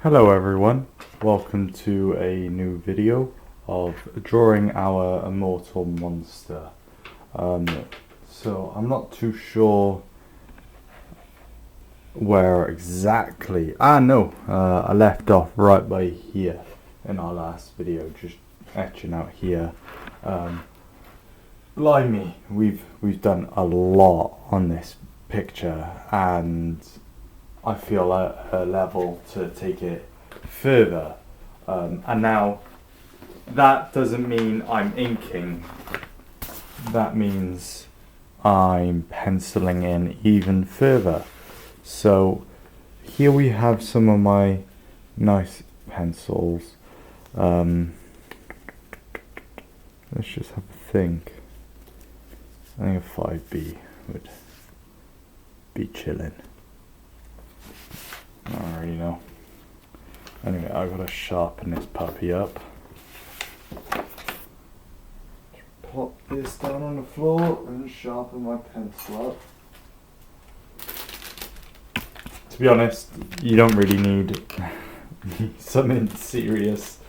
Hello everyone, welcome to a new video of drawing our Immortal Monster. So I'm not too sure where exactly, I left off right by here in our last video, just etching out here. Blimey, we've done a lot on this picture and I feel a level to take it further, and now that doesn't mean I'm inking, that means I'm penciling in even further. So here we have some of my nice pencils. Let's just have a think. I think a 5B would be chilling. I don't really know. Anyway, I gotta sharpen this puppy up. Pop this down on the floor and sharpen my pencil up. To be honest, you don't really need something serious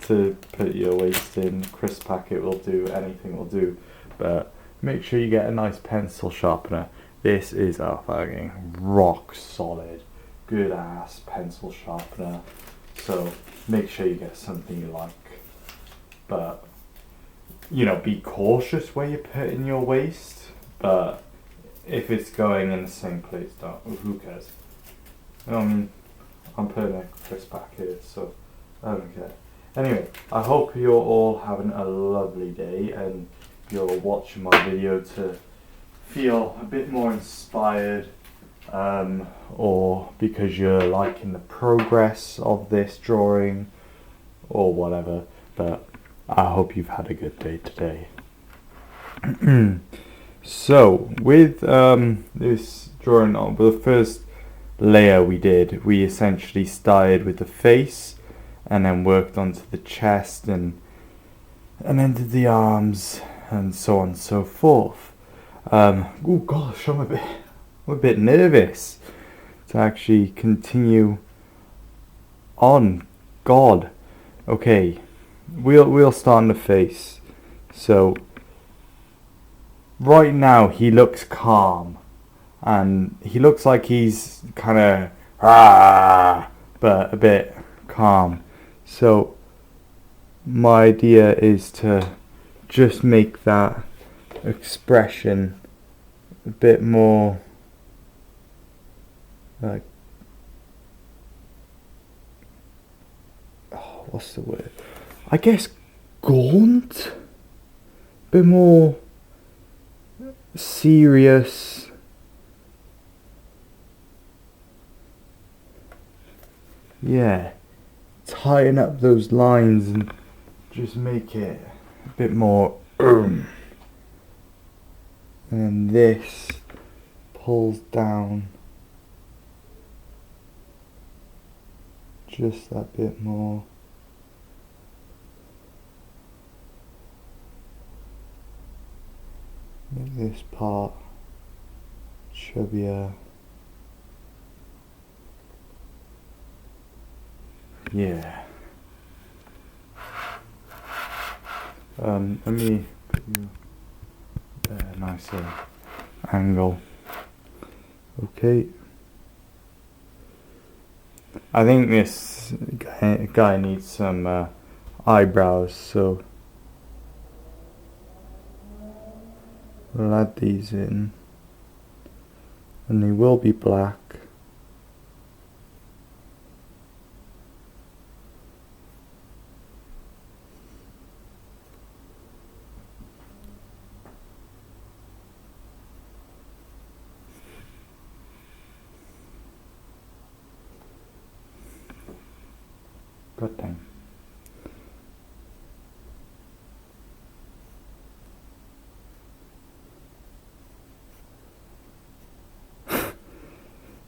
to put your waste in. Crisp packet will do, anything will do, but make sure you get a nice pencil sharpener. This is a fucking rock solid, good ass pencil sharpener. So make sure you get something you like. But, you know, be cautious where you put in your waste. But if it's going in the same place, who cares? You know what I mean? I'm putting a crisp back here, so I don't care. Anyway, I hope you're all having a lovely day and you're watching my video to feel a bit more inspired, or because you're liking the progress of this drawing or whatever, but I hope you've had a good day today. So with this drawing on the first layer we essentially started with the face and then worked onto the chest and then did the arms and so on and so forth. Oh gosh, I'm a bit nervous to actually continue on. God. Okay, we'll start on the face. So right now he looks calm and he looks like he's kind of but a bit calm. So my idea is to just make that expression a bit more like, what's the word? I guess gaunt, a bit more serious. Yeah, tighten up those lines and just make it a bit more and this pulls down just that bit more. Make this part chubbier. Yeah. Let me put you a nicer angle. Okay. I think this guy needs some eyebrows, so we'll add these in, and they will be black. God dang.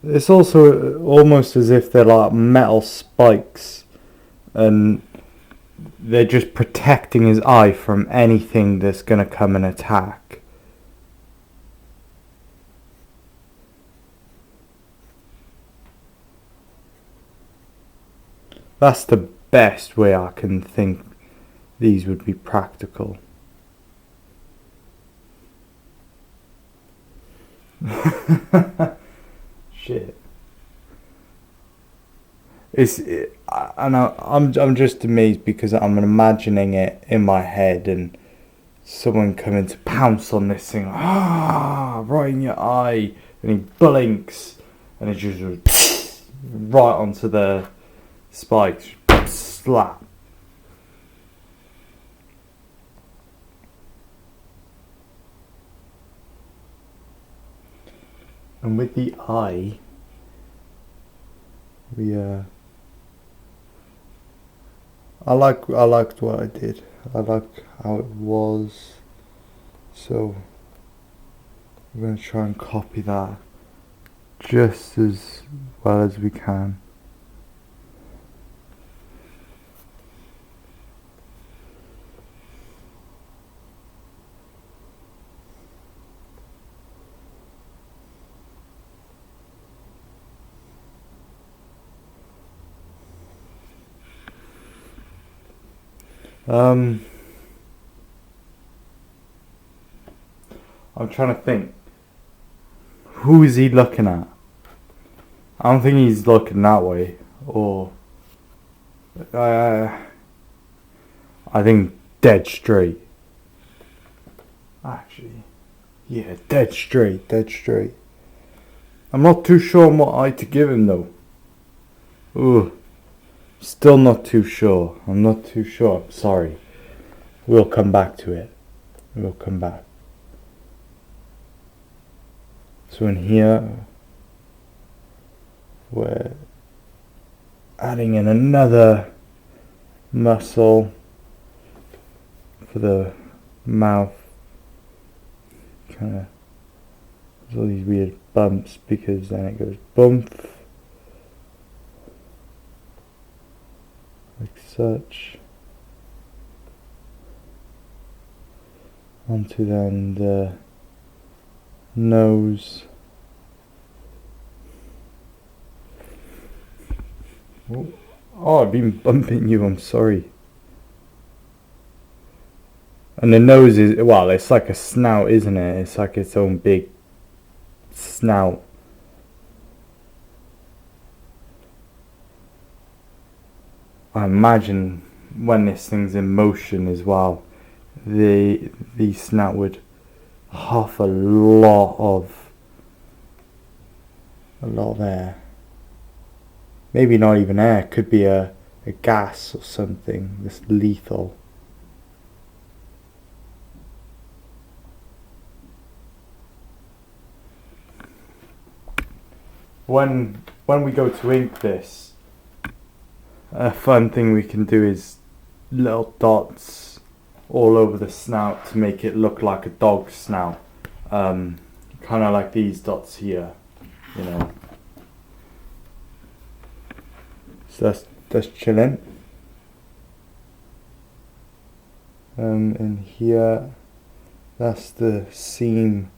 It's also almost as if they're like metal spikes and they're just protecting his eye from anything that's going to come and attack. That's the best way I can think these would be practical. Shit. I'm just amazed because I'm imagining it in my head and someone coming to pounce on this thing, right in your eye, and he blinks, and it just right onto the spikes, slap. And with the eye, I liked what I did. I liked how it was. So we're going to try and copy that just as well as we can. I'm trying to think. Who is he looking at? I don't think he's looking that way. Or I think dead straight. Actually, yeah, dead straight. I'm not too sure on what eye to give him though. Ooh. Still not too sure. I'm not too sure. I'm sorry. We'll come back to it. We'll come back. So in here, we're adding in another muscle for the mouth. Kind of, there's all these weird bumps because then it goes bump. Like such. Onto then the nose. Oh, I've been bumping you, I'm sorry. And the nose is, well, it's like a snout, isn't it? It's like its own big snout. I imagine when this thing's in motion as well, the snout would huff a lot of air. Maybe not even air, could be a gas or something that's lethal. When we go to ink this, a fun thing we can do is little dots all over the snout to make it look like a dog's snout. Kind of like these dots here, you know. So that's chilling. And here, that's the seam,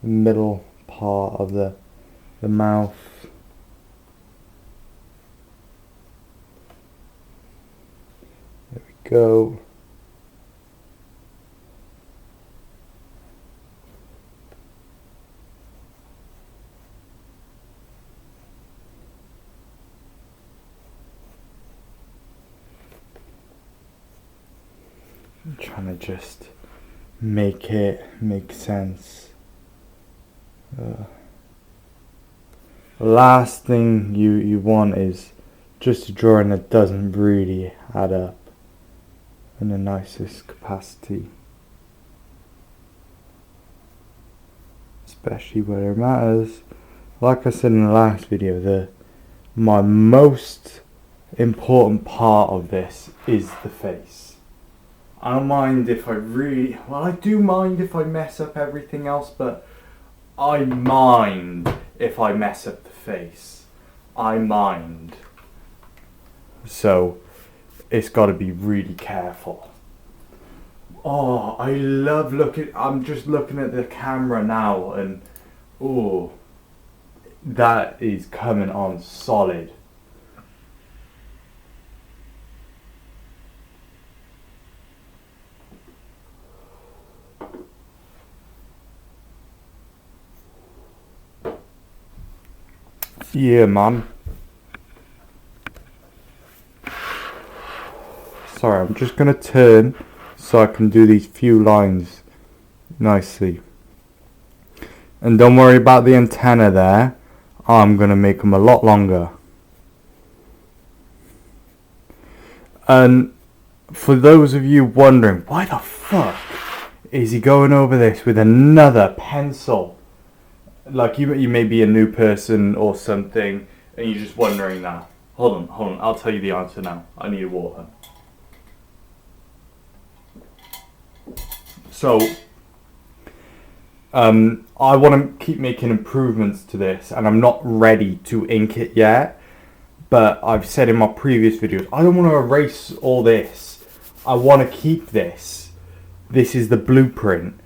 middle part of the mouth. There we go. I'm trying to just make it make sense. Last thing you want is just a drawing that doesn't really add up in the nicest capacity, especially where it matters. Like I said in the last video, my most important part of this is the face. I don't mind if I do mind if I mess up everything else, but I mind if I mess up the face. I mind. So it's got to be really careful. Oh, I love I'm just looking at the camera now and oh, that is coming on solid. Yeah, man. Sorry, I'm just gonna turn so I can do these few lines nicely. And don't worry about the antenna there. I'm gonna make them a lot longer. And for those of you wondering, why the fuck is he going over this with another pencil? Like you may be a new person or something, and you're just wondering that. Hold on. I'll tell you the answer now. I need water. So, I want to keep making improvements to this, and I'm not ready to ink it yet. But I've said in my previous videos, I don't want to erase all this. I want to keep this. This is the blueprint.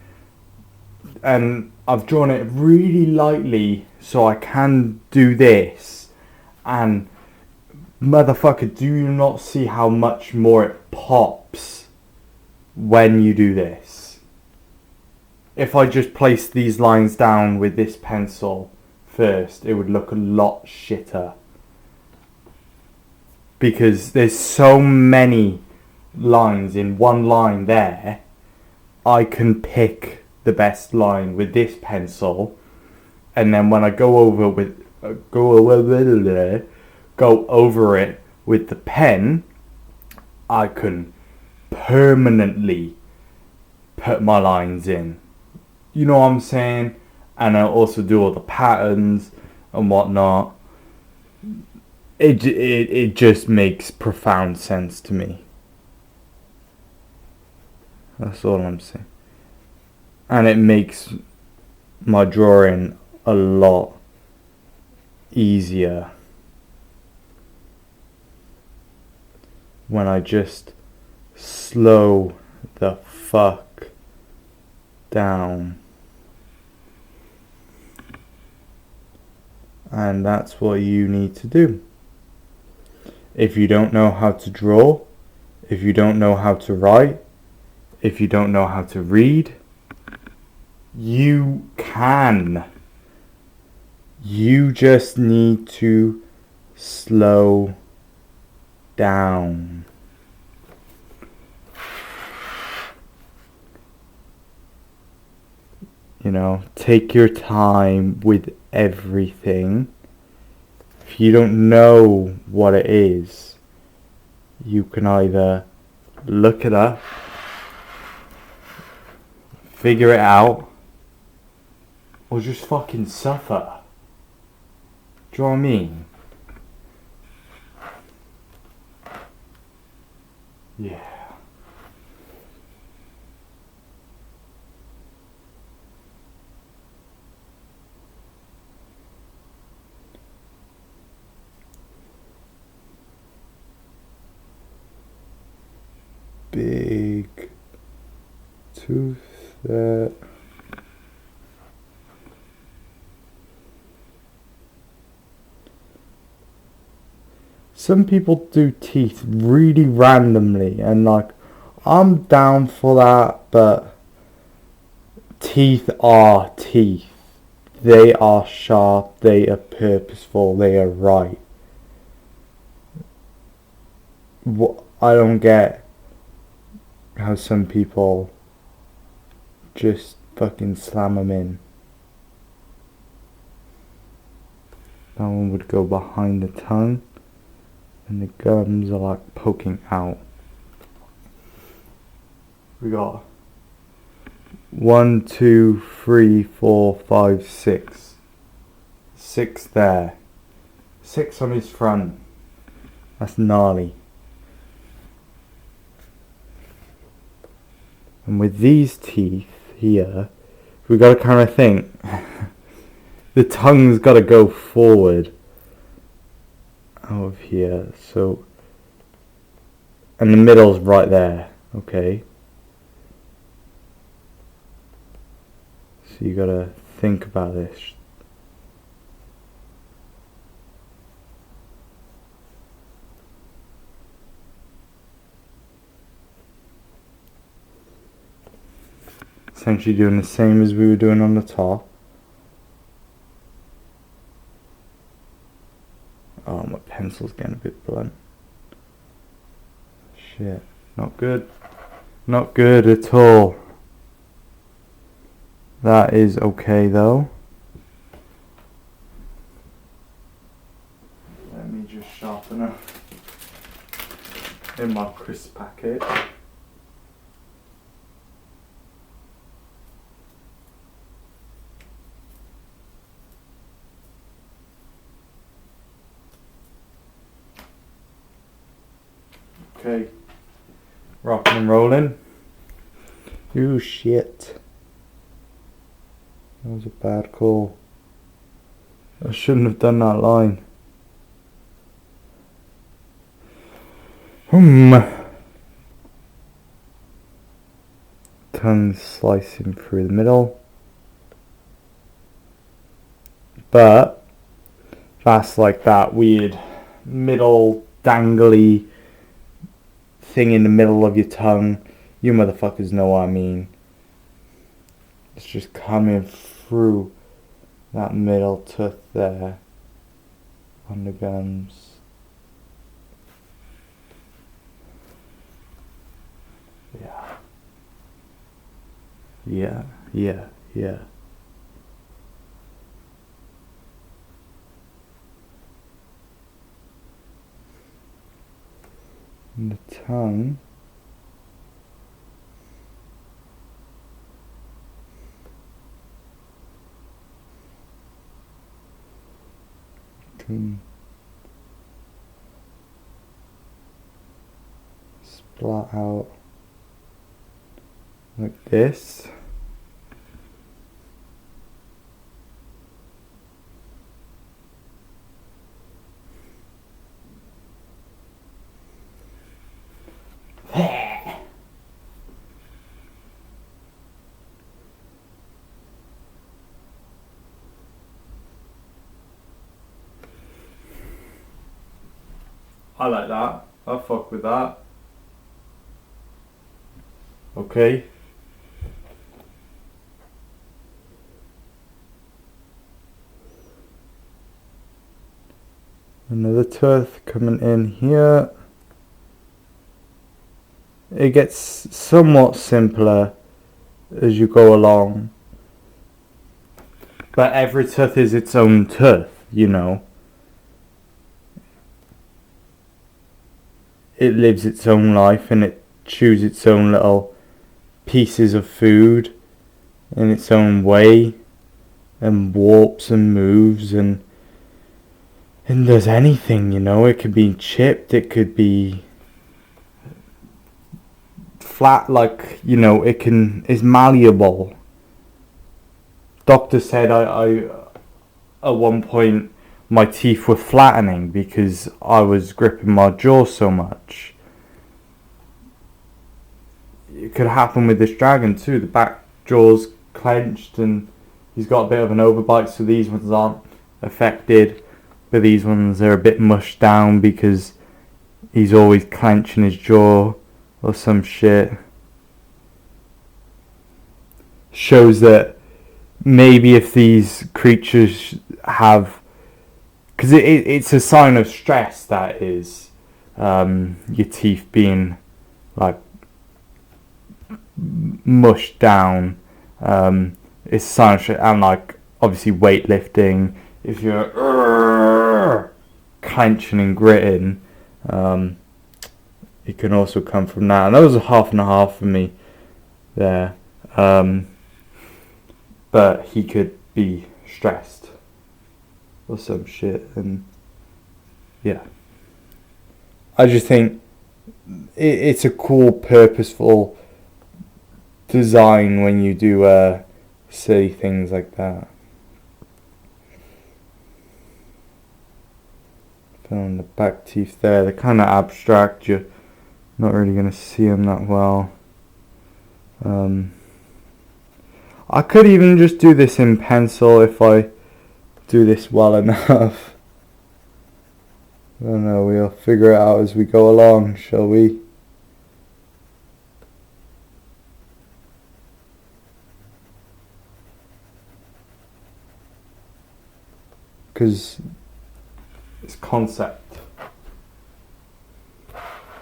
And I've drawn it really lightly so I can do this. And motherfucker, do you not see how much more it pops when you do this? If I just place these lines down with this pencil first, it would look a lot shitter. Because there's so many lines in one line there, I can pick the best line with this pencil, and then when I go over it with the pen, I can permanently put my lines in. You know what I'm saying? And I also do all the patterns and whatnot. It just makes profound sense to me. That's all I'm saying. And it makes my drawing a lot easier when I just slow the fuck down. And that's what you need to do. If you don't know how to draw, if you don't know how to write, if you don't know how to read, you can. You just need to slow down. You know, take your time with everything. If you don't know what it is, you can either look it up, figure it out, or just fucking suffer. Do you know what I mean? Yeah. Big tooth there. Some people do teeth really randomly, and like, I'm down for that, but teeth are teeth. They are sharp, they are purposeful, they are right. What I don't get how some people just fucking slam them in. That one would go behind the tongue, and the gums are like poking out. We got 1, 2, 3, 4, 5, 6. 6 there. 6 on his front. That's gnarly. And with these teeth here, we gotta kind of think. The tongue's gotta go forward out of here. So, and the middle's right there. Okay. So you gotta think about this. Essentially doing the same as we were doing on the top. my pencil's getting a bit blunt. Shit, not good. Not good at all. That is okay though. Let me just sharpen up in my crisp packet. Okay, rocking and rolling. Ooh, shit. That was a bad call. I shouldn't have done that line. Tongue slicing through the middle. But that's like that weird middle dangly thing in the middle of your tongue. You motherfuckers know what I mean. It's just coming through that middle tooth there on the gums. Yeah. And the tongue. Can splat out like this. I like that. I fuck with that. Okay. Another tooth coming in here. It gets somewhat simpler as you go along. But every tooth is its own tooth, you know. It lives its own life and it chews its own little pieces of food in its own way and warps and moves and does anything, you know. It could be chipped, it could be flat, like, you know, it's malleable. Doctor said I at one point my teeth were flattening because I was gripping my jaw so much. It could happen with this dragon too. The back jaw's clenched and he's got a bit of an overbite, so these ones aren't affected, but these ones are a bit mushed down because he's always clenching his jaw or some shit. Shows that maybe if these creatures have, because it's a sign of stress, that is, your teeth being like mushed down. It's a sign of stress, and like obviously weightlifting, if you're clenching and gritting, it can also come from that. And that was a half and a half for me there. But he could be stressed or some shit, and yeah. I just think it's a cool, purposeful design when you do silly things like that. Filling the back teeth there, they're kind of abstract, you're not really going to see them that well. I could even just do this in pencil if I do this well enough. I don't know, we'll figure it out as we go along, shall we? Because it's concept.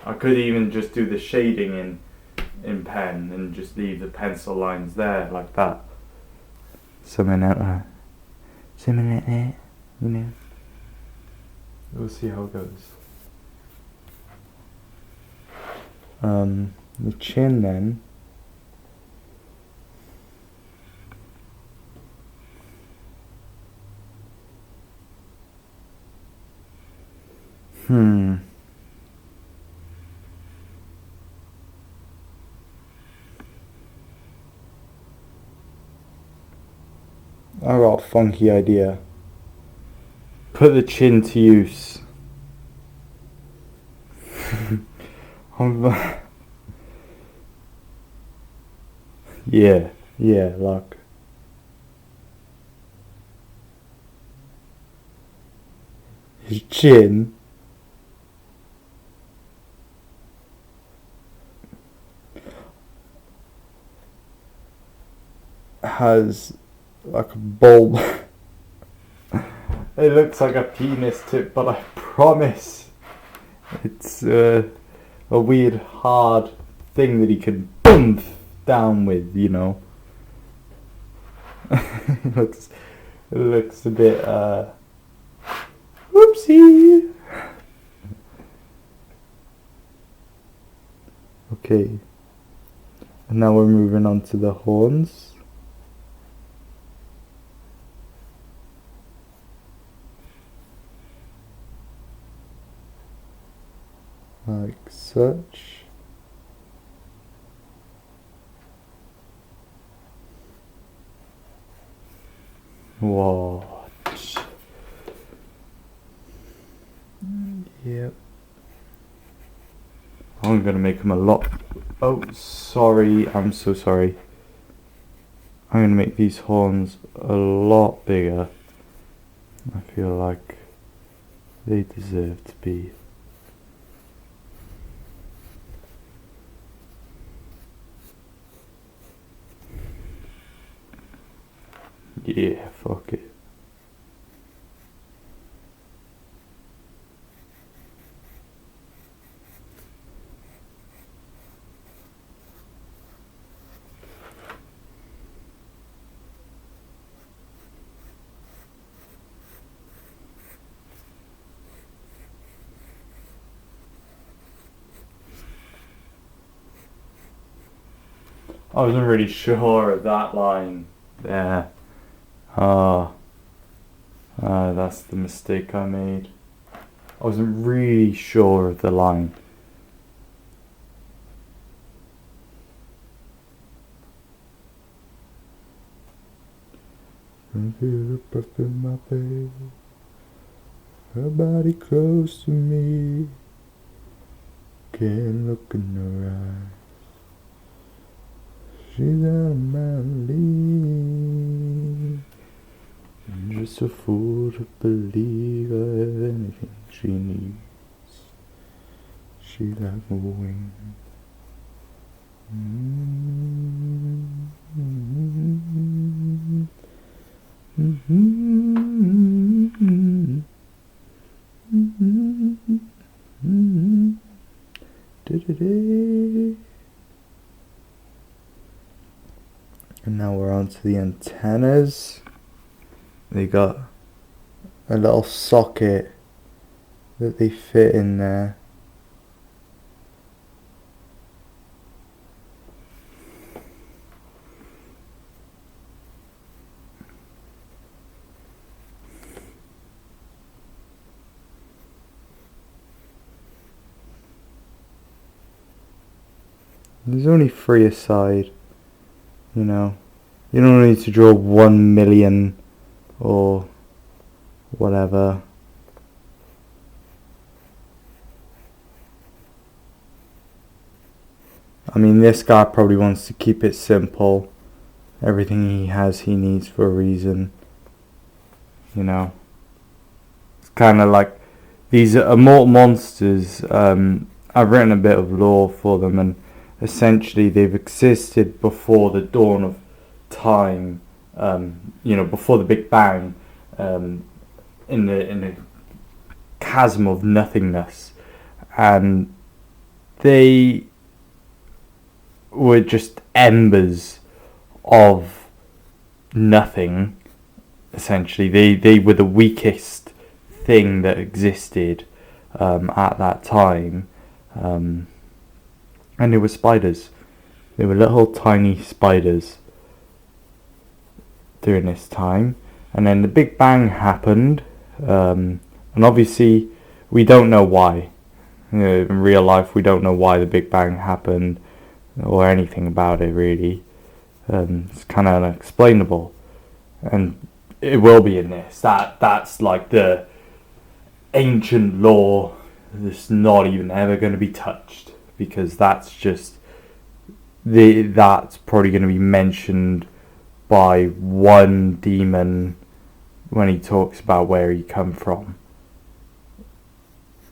I could even just do the shading in pen and just leave the pencil lines there like that. Something like that. Something like that, you know. We'll see how it goes. The chin then. I got a funky idea. Put the chin to use. Yeah, like. His chin has like a bulb. It looks like a penis tip, but I promise it's a weird hard thing that he could bump down with, you know. it looks a bit whoopsie. Okay, and now we're moving on to the horns. Like such. What? Yep. I'm gonna make him a lot. Oh, sorry. I'm so sorry. I'm gonna make these horns a lot bigger. I feel like they deserve to be. Yeah, fuck it. I wasn't really sure of that line there. That's the mistake I made. I wasn't really sure of the line. I feel the breath in my face, her body close to me, can't look in her eyes. She's out of my league. I'm just a fool to believe I have anything she needs. She like a wing. And now we're on to the antennas. They got a little socket that they fit in there. There's only 3 aside, you know. You don't need to draw 1 million or whatever. I mean, this guy probably wants to keep it simple. Everything he has, he needs for a reason. You know. It's kind of like these Immortal Monsters. I've written a bit of lore for them, and essentially they've existed before the dawn of time. Before the Big Bang, in the chasm of nothingness, and they were just embers of nothing. Essentially, they were the weakest thing that existed at that time, and they were spiders. They were little tiny spiders during this time, and then the Big Bang happened, and obviously we don't know why. In real life, we don't know why the Big Bang happened or anything about it really. It's kind of unexplainable, and it will be in this. That's like the ancient lore that's not even ever going to be touched, because that's just that's probably going to be mentioned by one demon when he talks about where he come from.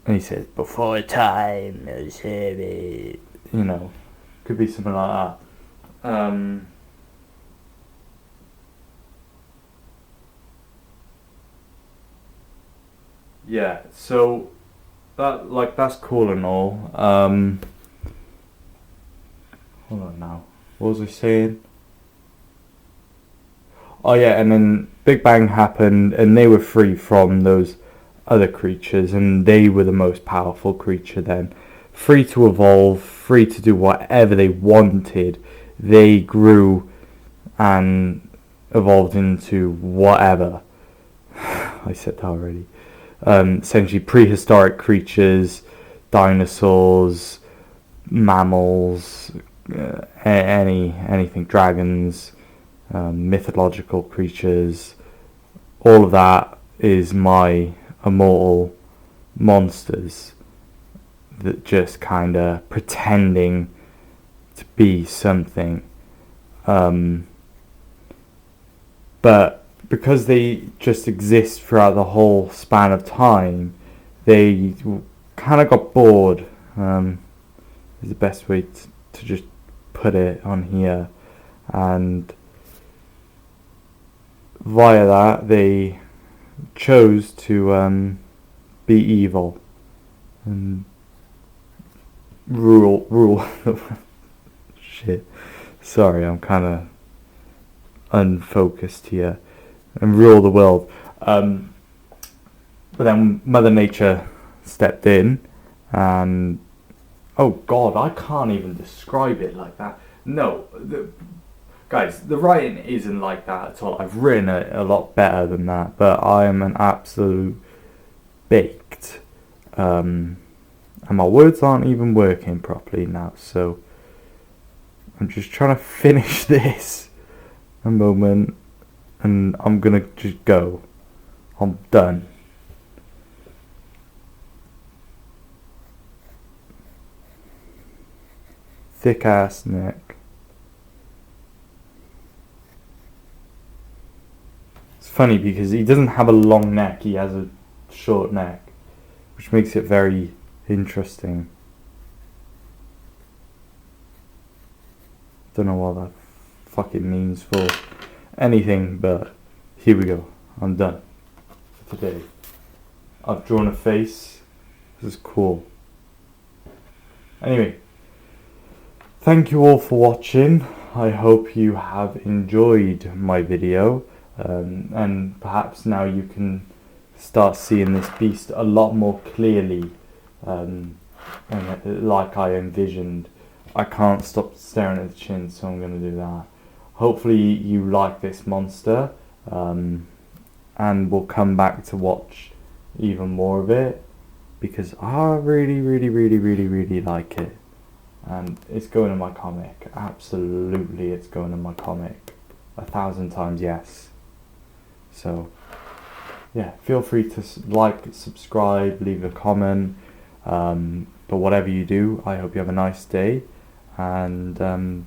And he says, before time, you know, could be something like that. Yeah, so that's cool and all. Hold on now. What was I saying? Oh yeah, and then Big Bang happened, and they were free from those other creatures, and they were the most powerful creature then. Free to evolve, free to do whatever they wanted. They grew and evolved into whatever. I said that already. Essentially prehistoric creatures, dinosaurs, mammals, anything, dragons, mythological creatures. All of that is my immortal monsters that just kind of pretending to be something. But because they just exist throughout the whole span of time, they kind of got bored, is the best way to just put it on here. And via that, they chose to be evil and rule. Shit. Sorry, I'm kind of unfocused here. And rule the world. But then Mother Nature stepped in, and oh god, I can't even describe it like that. No, guys, the writing isn't like that at all. I've written it a lot better than that, but I am an absolute baked. And my words aren't even working properly now, so I'm just trying to finish this a moment, and I'm gonna just go. I'm done. Thick ass neck. It's funny because he doesn't have a long neck, he has a short neck, which makes it very interesting. Don't know what that fucking means for anything, but here we go. I'm done for today. I've drawn a face. This is cool. Anyway, thank you all for watching. I hope you have enjoyed my video, and perhaps now you can start seeing this beast a lot more clearly, and like I envisioned. I can't stop staring at the chin, so I'm going to do that. Hopefully you like this monster, and we'll come back to watch even more of it, because I really like it, and it's going in my comic. Absolutely, it's going in my comic. 1,000 times yes. So yeah, feel free to like, subscribe, leave a comment, but whatever you do, I hope you have a nice day, and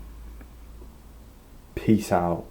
peace out.